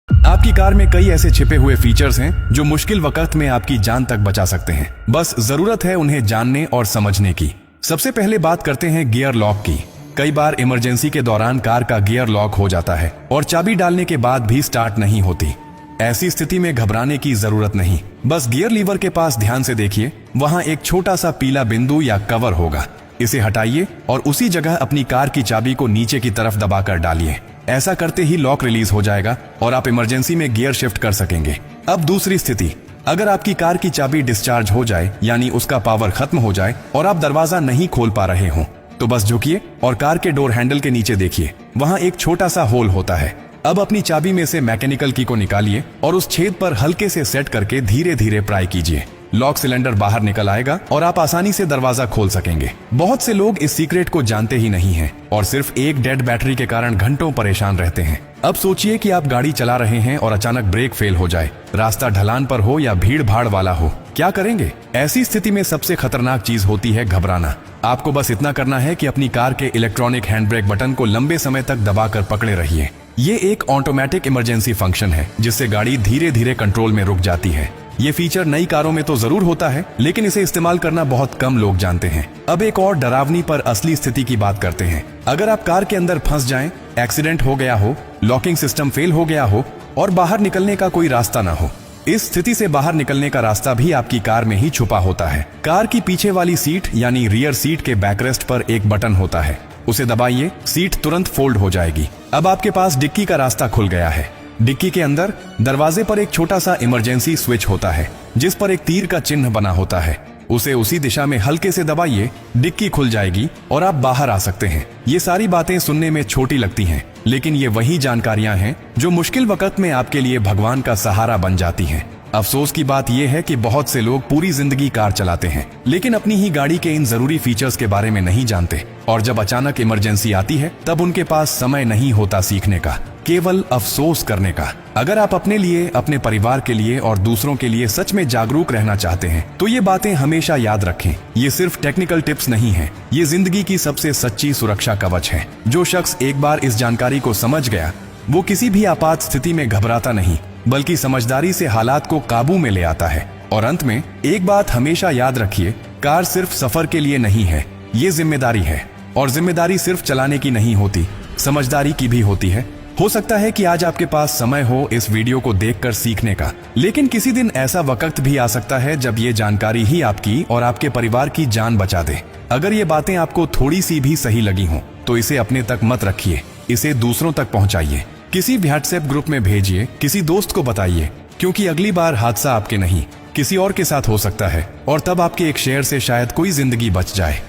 आपकी कार में कई ऐसे छिपे हुए फीचर्स हैं जो मुश्किल वक्त में आपकी जान तक बचा सकते हैं। बस जरूरत है उन्हें जानने और समझने की। सबसे पहले बात करते हैं गियर लॉक की। कई बार इमरजेंसी के दौरान कार का गियर लॉक हो जाता है और चाबी डालने के बाद भी स्टार्ट नहीं होती। ऐसी स्थिति में घबराने की जरूरत नहीं। बस गियर लीवर के पास ध्यान से देखिए, वहां एक छोटा सा पीला बिंदु या कवर होगा। इसे हटाइए और उसी जगह अपनी कार की चाबी को नीचे की तरफ दबाकर डालिए। ऐसा करते ही लॉक रिलीज हो जाएगा और आप इमरजेंसी में गियर शिफ्ट कर सकेंगे। अब दूसरी स्थिति, अगर आपकी कार की चाबी डिस्चार्ज हो जाए, यानी उसका पावर खत्म हो जाए और आप दरवाजा नहीं खोल पा रहे हो, तो बस झुकिए और कार के डोर हैंडल के नीचे देखिए, वहां एक छोटा सा होल होता है। अब अपनी चाबी में से मैकेनिकल की को निकालिए और उस छेद पर हल्के से सेट करके धीरे धीरे प्राई कीजिए। लॉक सिलेंडर बाहर निकल आएगा और आप आसानी से दरवाजा खोल सकेंगे। बहुत से लोग इस सीक्रेट को जानते ही नहीं हैं और सिर्फ एक डेड बैटरी के कारण घंटों परेशान रहते हैं। अब सोचिए कि आप गाड़ी चला रहे हैं और अचानक ब्रेक फेल हो जाए, रास्ता ढलान पर हो या भीड़ भाड़ वाला हो, क्या करेंगे? ऐसी स्थिति में सबसे खतरनाक चीज होती है घबराना। आपको बस इतना करना है कि अपनी कार के इलेक्ट्रॉनिक हैंड ब्रेक बटन को लंबे समय तक दबाकर पकड़े रहिए। ये एक ऑटोमेटिक इमरजेंसी फंक्शन है जिससे गाड़ी धीरे धीरे कंट्रोल में रुक जाती है। ये फीचर नई कारों में तो जरूर होता है, लेकिन इसे इस्तेमाल करना बहुत कम लोग जानते हैं। अब एक और डरावनी पर असली स्थिति की बात करते हैं। अगर आप कार के अंदर फंस जाएं, एक्सीडेंट हो गया हो, लॉकिंग सिस्टम फेल हो गया हो और बाहर निकलने का कोई रास्ता ना हो, इस स्थिति से बाहर निकलने का रास्ता भी आपकी कार में ही छुपा होता है। कार की पीछे वाली सीट यानी रियर सीट के बैकरेस्ट पर एक बटन होता है, उसे दबाइए, सीट तुरंत फोल्ड हो जाएगी। अब आपके पास डिक्की का रास्ता खुल गया है। डिक्की के अंदर दरवाजे पर एक छोटा सा इमरजेंसी स्विच होता है जिस पर एक तीर का चिन्ह बना होता है। उसे उसी दिशा में हल्के से दबाइए, डिक्की खुल जाएगी और आप बाहर आ सकते हैं। ये सारी बातें सुनने में छोटी लगती हैं, लेकिन ये वही जानकारियां हैं जो मुश्किल वक्त में आपके लिए भगवान का सहारा बन जाती हैं। अफसोस की बात यह है कि बहुत से लोग पूरी जिंदगी कार चलाते हैं लेकिन अपनी ही गाड़ी के इन जरूरी फीचर्स के बारे में नहीं जानते, और जब अचानक इमरजेंसी आती है तब उनके पास समय नहीं होता सीखने का, केवल अफसोस करने का। अगर आप अपने लिए, अपने परिवार के लिए और दूसरों के लिए सच में जागरूक रहना चाहते हैं तो ये बातें हमेशा याद रखें। ये सिर्फ टेक्निकल टिप्स नहीं है, ये जिंदगी की सबसे सच्ची सुरक्षा कवच है। जो शख्स एक बार इस जानकारी को समझ गया वो किसी भी आपात स्थिति में घबराता नहीं, बल्कि समझदारी से हालात को काबू में ले आता है। और अंत में एक बात हमेशा याद रखिए, कार सिर्फ सफर के लिए नहीं है, ये जिम्मेदारी है। और जिम्मेदारी सिर्फ चलाने की नहीं होती, समझदारी की भी होती है। हो सकता है कि आज आपके पास समय हो इस वीडियो को देखकर सीखने का, लेकिन किसी दिन ऐसा वक्त भी आ सकता है जब ये जानकारी ही आपकी और आपके परिवार की जान बचा दे। अगर ये बातें आपको थोड़ी सी भी सही लगी हों तो इसे अपने तक मत रखिए, इसे दूसरों तक पहुंचाइए। किसी व्हाट्सएप ग्रुप में भेजिए, किसी दोस्त को बताइए, क्योंकि अगली बार हादसा आपके नहीं किसी और के साथ हो सकता है और तब आपके एक शेयर से शायद कोई जिंदगी बच जाए।